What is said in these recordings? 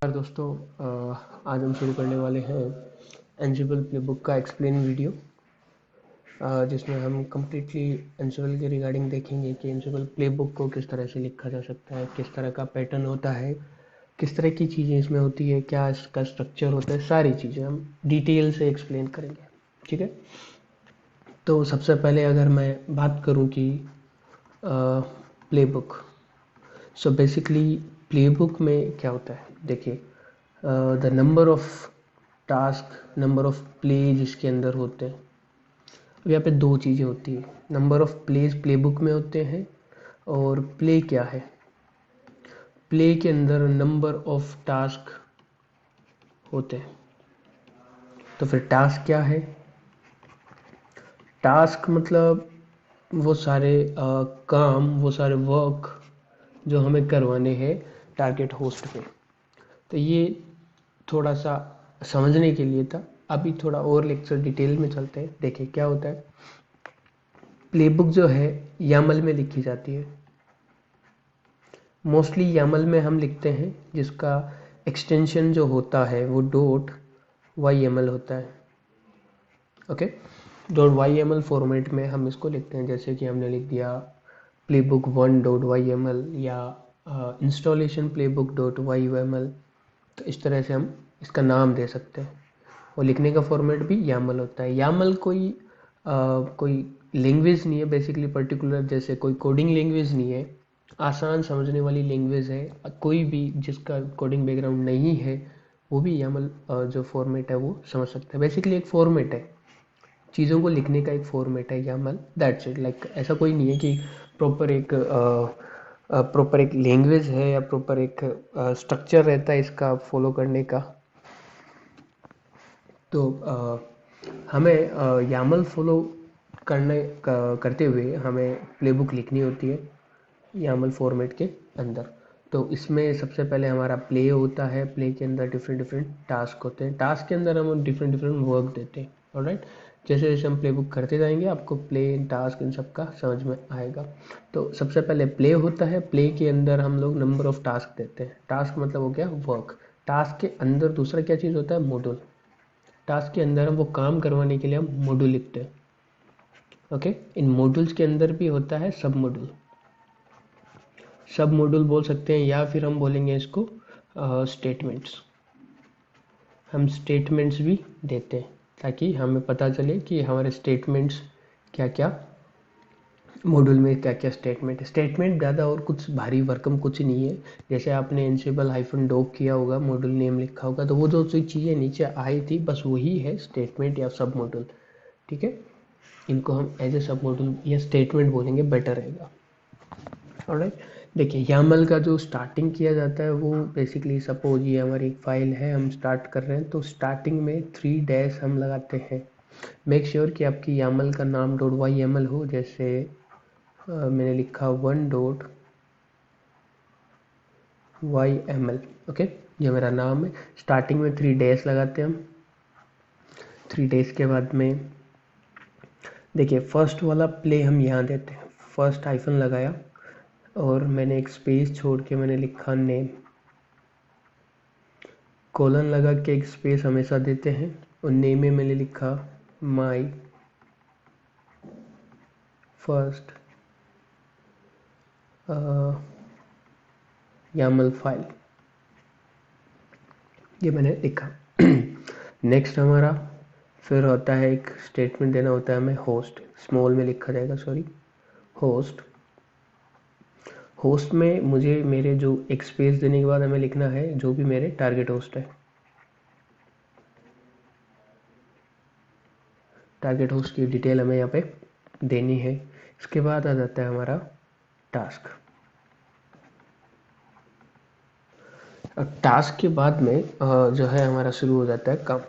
नमस्कार दोस्तों। आज हम शुरू करने वाले हैं एंसिबल प्लेबुक का एक्सप्लेन वीडियो, जिसमें हम कम्प्लीटली एंसिबल के रिगार्डिंग देखेंगे कि एंसिबल प्लेबुक को किस तरह से लिखा जा सकता है, किस तरह का पैटर्न होता है, किस तरह की चीज़ें इसमें होती है, क्या इसका स्ट्रक्चर होता है, सारी चीज़ें हम डिटेल से एक्सप्लेन करेंगे। ठीक है। तो सबसे पहले अगर मैं बात करूं कि प्लेबुक, सो बेसिकली प्लेबुक में क्या होता है, देखिए the number of task, number of play जिसके अंदर होते हैं। अब यहाँ पे दो चीज़ें होती है, नंबर ऑफ प्लेज प्लेबुक में होते हैं और प्ले क्या है, प्ले के अंदर नंबर ऑफ टास्क होते हैं। तो फिर टास्क क्या है, टास्क मतलब वो सारे काम, वो सारे वर्क जो हमें करवाने हैं टारगेट होस्ट पे। तो ये थोड़ा सा समझने के लिए था। अभी थोड़ा और लेक्चर डिटेल में चलते हैं। देखिए क्या होता है, प्लेबुक जो है यामल में लिखी जाती है। मोस्टली यामल में हम लिखते हैं, जिसका एक्सटेंशन जो होता है वो डॉट वाई एम एल होता है। Okay, dot Y M L format में हम इसको लिखते हैं, जैसे कि हमने लिख दिया playbook one dot Y M L या installation playbook dot Y M L. तो इस तरह से हम इसका नाम दे सकते हैं। और लिखने का फॉर्मेट भी यामल होता है। यामल कोई लैंग्वेज नहीं है बेसिकली पर्टिकुलर, जैसे कोई कोडिंग लैंग्वेज नहीं है, आसान समझने वाली लैंग्वेज है। कोई भी जिसका कोडिंग बैकग्राउंड नहीं है वो भी यामल जो फॉर्मेट है वो समझ सकता है। बेसिकली एक फॉर्मेट है, चीज़ों को लिखने का एक फॉर्मेट है यामल, दैट्स इट। लाइक ऐसा कोई नहीं है कि प्रॉपर एक लैंग्वेज है या प्रॉपर एक स्ट्रक्चर रहता है इसका फॉलो करने का। तो हमें यामल फॉलो करते हुए हमें प्लेबुक लिखनी होती है यामल फॉर्मेट के अंदर। तो इसमें सबसे पहले हमारा प्ले होता है, प्ले के अंदर डिफरेंट डिफरेंट टास्क होते हैं, टास्क के अंदर हम डिफरेंट डिफरेंट वर्क देते हैं। ऑलराइट, जैसे जैसे हम प्लेबुक करते जाएंगे आपको प्ले, टास्क, इन सब का समझ में आएगा। तो सबसे पहले प्ले होता है, प्ले के अंदर हम लोग नंबर ऑफ टास्क देते हैं। टास्क मतलब हो गया वर्क। टास्क के अंदर दूसरा क्या चीज़ होता है, मॉड्यूल। टास्क के अंदर हम वो काम करवाने के लिए हम मॉड्यूल लिखते हैं। ओके, इन मॉड्यूल्स के अंदर भी होता है सब मॉड्यूल, सब मॉड्यूल बोल सकते हैं, या फिर हम बोलेंगे इसको स्टेटमेंट्स। हम स्टेटमेंट्स भी देते हैं ताकि हमें पता चले कि हमारे स्टेटमेंट्स क्या क्या, मॉड्यूल में क्या क्या स्टेटमेंट है। स्टेटमेंट ज़्यादा और कुछ भारी भरकम कुछ नहीं है। जैसे आपने एनसेबल हाइफन डॉक किया होगा, मॉड्यूल नेम लिखा होगा, तो वो जो चीज़ें नीचे आई थी बस वही है स्टेटमेंट या सब मॉड्यूल। ठीक है, इनको हम एज ए सब मॉड्यूल या स्टेटमेंट बोलेंगे, बेटर रहेगा। ऑलराइट, देखिए यामल का जो स्टार्टिंग किया जाता है वो बेसिकली, सपोज ये हमारी एक फाइल है, हम स्टार्ट कर रहे हैं, तो स्टार्टिंग में 3 डैश हम लगाते हैं। मेक श्योर कि आपकी यामल का नाम डॉट वाई एम एल हो। जैसे मैंने लिखा one dot Y M L. Okay, ये मेरा नाम है। स्टार्टिंग में 3 डैश लगाते हैं हम। 3 डैश के बाद में देखिए फर्स्ट वाला प्ले हम यहाँ देते हैं, फर्स्ट हाइफन लगाया और मैंने एक स्पेस छोड़ के मैंने लिखा नेम, कोलन लगा के एक स्पेस हमेशा देते हैं, और नेम में मैंने लिखा माई फर्स्ट यामल फाइल, ये मैंने लिखा। नेक्स्ट हमारा फिर होता है एक स्टेटमेंट देना होता है हमें, होस्ट, स्मॉल में लिखा जाएगा, सॉरी, होस्ट। होस्ट में मुझे मेरे जो एक स्पेस देने के बाद हमें लिखना है जो भी मेरे टारगेट होस्ट है। टारगेट होस्ट की डिटेल हमें यहाँ पे देनी है। इसके बाद आ जाता है हमारा टास्क। अब टास्क के बाद में जो है हमारा शुरू हो जाता है काम।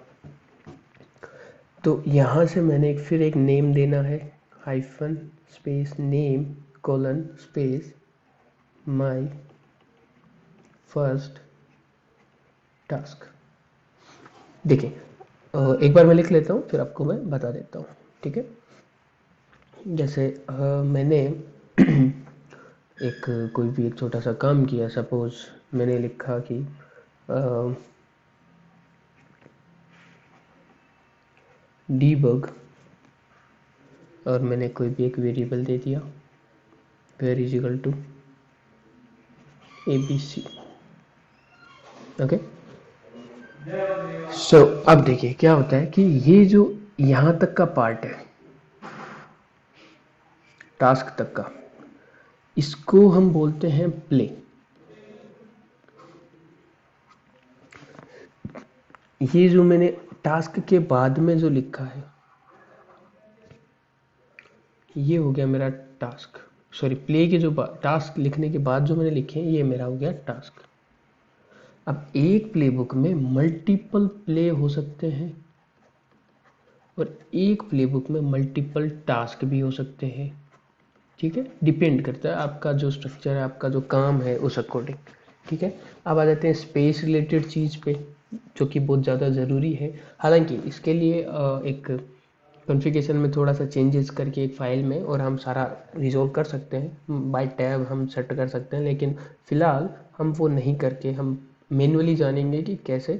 तो यहाँ से मैंने फिर एक नेम देना है, hyphen space name colon space my first task. देखिए एक बार मैं लिख लेता हूँ फिर आपको मैं बता देता हूँ। ठीक है, जैसे मैंने एक कोई भी एक छोटा सा काम किया, सपोज मैंने लिखा कि डीबग, और मैंने कोई भी एक वेरिएबल दे दिया, var is equal to ABC। Okay, so अब देखिए क्या होता है कि ये जो यहाँ तक का पार्ट है, टास्क तक का, इसको हम बोलते हैं प्ले। ये जो मैंने टास्क के बाद में जो लिखा है, ये हो गया मेरा टास्क, सॉरी प्ले के जो टास्क लिखने के बाद जो मैंने लिखे हैं, ये मेरा हो गया टास्क। अब एक प्ले बुक में मल्टीपल प्ले हो सकते हैं और एक प्ले बुक में मल्टीपल टास्क भी हो सकते हैं। ठीक है, डिपेंड करता है आपका जो स्ट्रक्चर है, आपका जो काम है उस अकॉर्डिंग। ठीक है, अब आ जाते हैं स्पेस रिलेटेड चीज़ पे, जो कि बहुत ज़्यादा ज़रूरी है। हालांकि इसके लिए एक कॉन्फ़िगरेशन में थोड़ा सा चेंजेस करके एक फ़ाइल में और हम सारा रिजॉल्व कर सकते हैं, बाय टैब हम सेट कर सकते हैं, लेकिन फ़िलहाल हम वो नहीं करके हम मैनुअली जानेंगे कि कैसे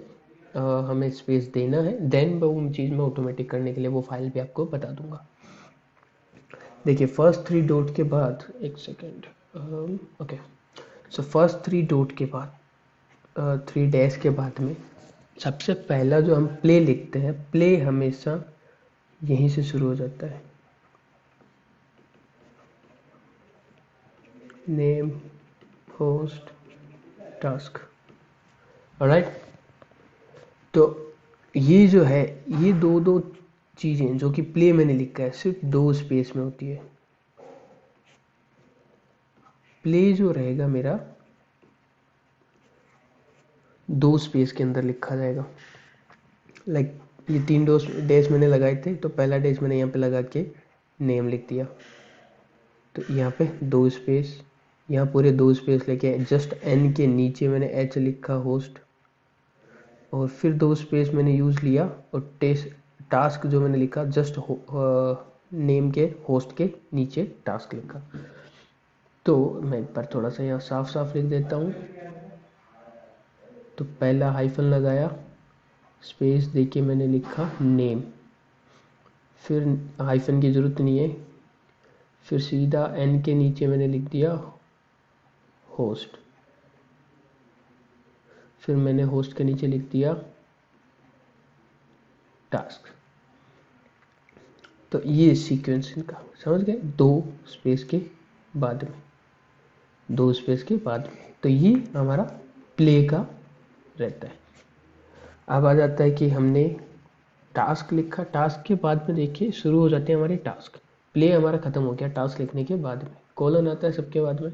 हमें स्पेस देना है। देन वो चीज़ में ऑटोमेटिक करने के लिए वो फाइल भी आपको बता दूंगा। देखिए फर्स्ट 3 डॉट के बाद, एक second, okay, so first 3 dot के बाद, 3 डैश के बाद में सबसे पहला जो हम प्ले लिखते हैं, प्ले हमेशा यहीं से शुरू हो जाता है, नेम होस्ट टास्क। ऑलराइट, तो ये जो है, ये दो दो चीज़ें जो कि प्ले मैंने लिखा है सिर्फ 2 स्पेस में होती है। प्ले जो रहेगा मेरा 2 स्पेस के अंदर लिखा जाएगा। लाइक ये 3 डैश मैंने लगाए थे, तो पहला डैश मैंने यहाँ पे लगा के नेम लिख दिया, तो यहाँ पे 2 स्पेस, यहाँ पूरे 2 स्पेस लेके जस्ट एन के नीचे मैंने एच लिखा होस्ट, और फिर 2 स्पेस मैंने यूज़ लिया और टास्क जो मैंने लिखा जस्ट नेम के होस्ट के नीचे टास्क लिखा। तो मैं एक बार थोड़ा सा यहाँ साफ साफ लिख देता हूँ। तो पहला हाइफन लगाया, स्पेस देके मैंने लिखा नेम, फिर हाइफन की ज़रूरत नहीं है, फिर सीधा एन के नीचे मैंने लिख दिया होस्ट, फिर मैंने होस्ट के नीचे लिख दिया टास्क। तो ये सीक्वेंस इनका समझ गए, 2 स्पेस के बाद में, 2 स्पेस के बाद में। तो ये हमारा प्ले का रहता है। अब आ जाता है कि हमने टास्क लिखा, टास्क के बाद में देखिए शुरू हो जाते हैं हमारे टास्क। प्ले हमारा खत्म हो गया टास्क लिखने के बाद में, कॉलन आता है सबके बाद में,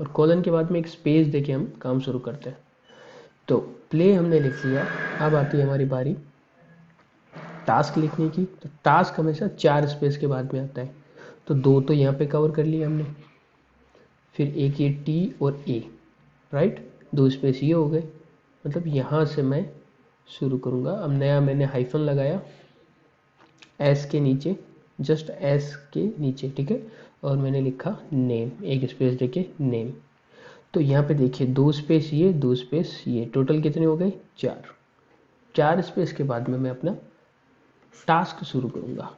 और कॉलन के बाद में एक स्पेस देके हम काम शुरू करते हैं। तो प्ले हमने लिख लिया, अब आती है हमारी बारी टास्क लिखने की। तो टास्क हमेशा 4 स्पेस के बाद में आता है, तो 2 तो यहाँ पे कवर कर लिया हमने, फिर एक ये टी और ए, राइट, 2 स्पेस ये हो गए, मतलब यहाँ से मैं शुरू करूँगा। अब नया मैंने हाइफन लगाया एस के नीचे, जस्ट एस के नीचे, ठीक है, और मैंने लिखा नेम, एक स्पेस देके नेम। तो यहाँ पे देखिए 2 स्पेस ये, 2 स्पेस ये, टोटल कितने हो गए 4। 4 स्पेस के बाद में मैं अपना टास्क शुरू करूँगा,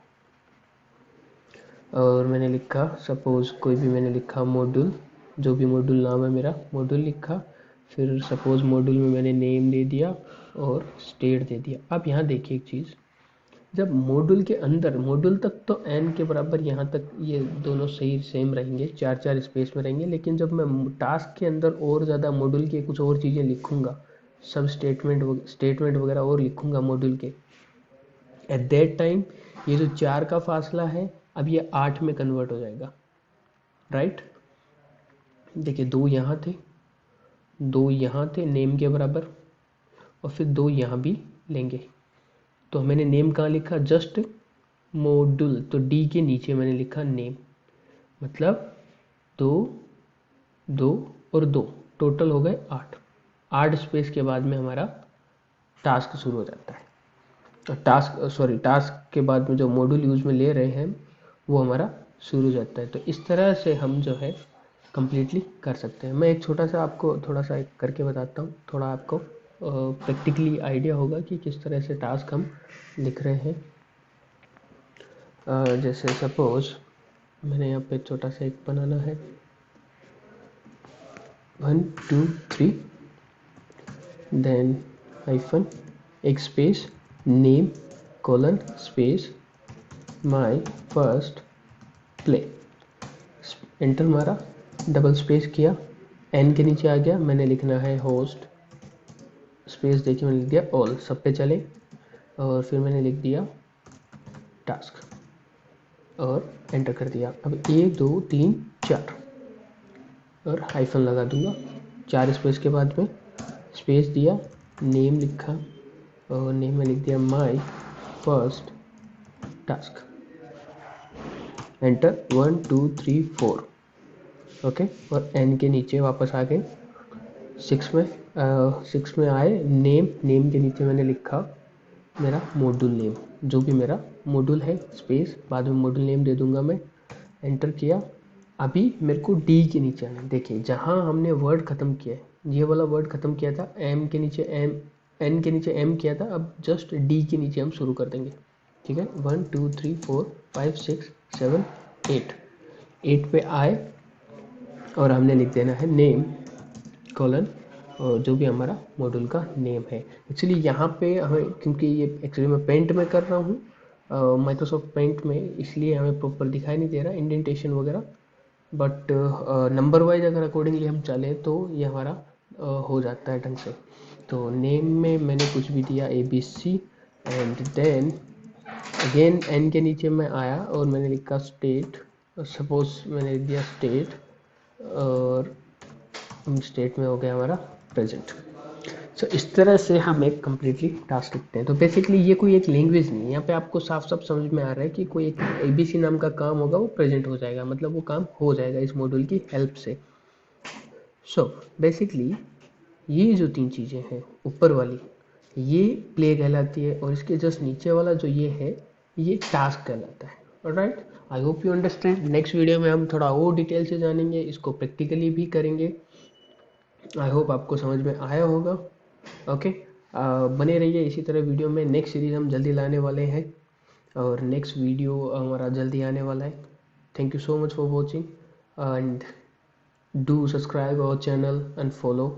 और मैंने लिखा सपोज़ कोई भी मैंने लिखा मॉड्यूल, जो भी मॉड्यूल नाम है मेरा मॉड्यूल लिखा, फिर सपोज़ मॉड्यूल में मैंने नेम दे दिया और स्टेट दे दिया। अब यहाँ देखिए एक चीज़, जब मॉड्यूल के अंदर, मॉड्यूल तक तो एन के बराबर यहाँ तक ये दोनों सही सेम रहेंगे, 4 स्पेस में रहेंगे, लेकिन जब मैं टास्क के अंदर और ज़्यादा मॉड्यूल के कुछ और चीज़ें लिखूँगा, सब स्टेटमेंट वगैरह और लिखूँगा मॉड्यूल के, एट दैट टाइम ये जो 4 का फासला है अब ये 8 में कन्वर्ट हो जाएगा, राइट। देखिए 2 यहाँ थे, 2 यहाँ थे नेम के बराबर, और फिर 2 यहाँ भी लेंगे। तो मैंने नेम कहाँ लिखा, जस्ट मॉड्यूल, तो डी के नीचे मैंने लिखा नेम, मतलब 2 2 और 2 टोटल हो गए 8। 8 स्पेस के बाद में हमारा टास्क शुरू हो जाता है। तो टास्क के बाद में जो मॉड्यूल यूज में ले रहे हैं वो हमारा शुरू हो जाता है। तो इस तरह से हम जो है कंप्लीटली कर सकते हैं। मैं एक छोटा सा आपको थोड़ा सा एक करके बताता हूँ, थोड़ा आपको प्रैक्टिकली आइडिया होगा कि किस तरह से टास्क हम लिख रहे हैं। जैसे सपोज मैंने यहाँ पे छोटा सा एक बनाना है 1 2 3, देन हाइफन एक space name colon space my first play, enter मारा, डबल स्पेस किया, एन के नीचे आ गया, मैंने लिखना है होस्ट, स्पेस देखिए मैंने लिख दिया ऑल, सब पे चले, और फिर मैंने लिख दिया टास्क और एंटर कर दिया। अब 1 2 3 4 और हाइफन लगा दूंगा, 4 स्पेस के बाद में स्पेस दिया, नेम लिखा और नेम में लिख दिया my first task, enter 1 2 3 4, okay. और एन के नीचे वापस आ गए 6 में आए, नेम के नीचे मैंने लिखा मेरा मॉड्यूल नेम, जो भी मेरा मॉड्यूल है, स्पेस बाद में मॉड्यूल नेम दे दूंगा मैं, एंटर किया। अभी मेरे को डी के नीचे आना है, देखिए जहाँ हमने वर्ड ख़त्म किया है, ये वाला वर्ड ख़त्म किया था, एम के नीचे एम, एन के नीचे एम किया था, अब जस्ट डी के नीचे हम शुरू कर देंगे, ठीक है। 1 2 3 4 5 6 7 8, 8 पे आए और हमने लिख देना है नेम कॉलन और जो भी हमारा मॉड्यूल का नेम है। एक्चुअली यहाँ पे हमें, क्योंकि ये एक्चुअली मैं पेंट में कर रहा हूँ माइक्रोसॉफ्ट पेंट में, इसलिए हमें प्रॉपर दिखाई नहीं दे रहा इंडेंटेशन वगैरह, बट नंबर वाइज अगर अकॉर्डिंगली हम चले तो ये हमारा हो जाता है ढंग से। तो नेम में मैंने कुछ भी दिया ABC, and then again N के नीचे मैं आया और मैंने लिखा स्टेट, सपोज मैंने लिख दिया स्टेट, और स्टेट में हो गया हमारा प्रेजेंट। सो इस तरह से हम एक कम्प्लीटली टास्क लिखते हैं। तो बेसिकली ये कोई एक लैंग्वेज नहीं है, यहाँ पे आपको साफ साफ समझ में आ रहा है कि कोई एक ABC नाम का काम होगा, वो प्रेजेंट हो जाएगा, मतलब वो काम हो जाएगा इस मॉड्यूल की हेल्प से। सो बेसिकली ये जो 3 चीज़ें हैं ऊपर वाली, ये प्ले कहलाती है, और इसके जस्ट नीचे वाला जो ये है, ये टास्क कहलाता है। Alright, I hope you understand. Next video में हम थोड़ा और डिटेल से जानेंगे, इसको प्रैक्टिकली भी करेंगे। आई होप आपको समझ में आया होगा। ओके, बने रहिए इसी तरह वीडियो में, नेक्स्ट सीरीज हम जल्दी लाने वाले हैं और नेक्स्ट वीडियो हमारा जल्दी आने वाला है। Thank you so much for watching and do subscribe our channel and follow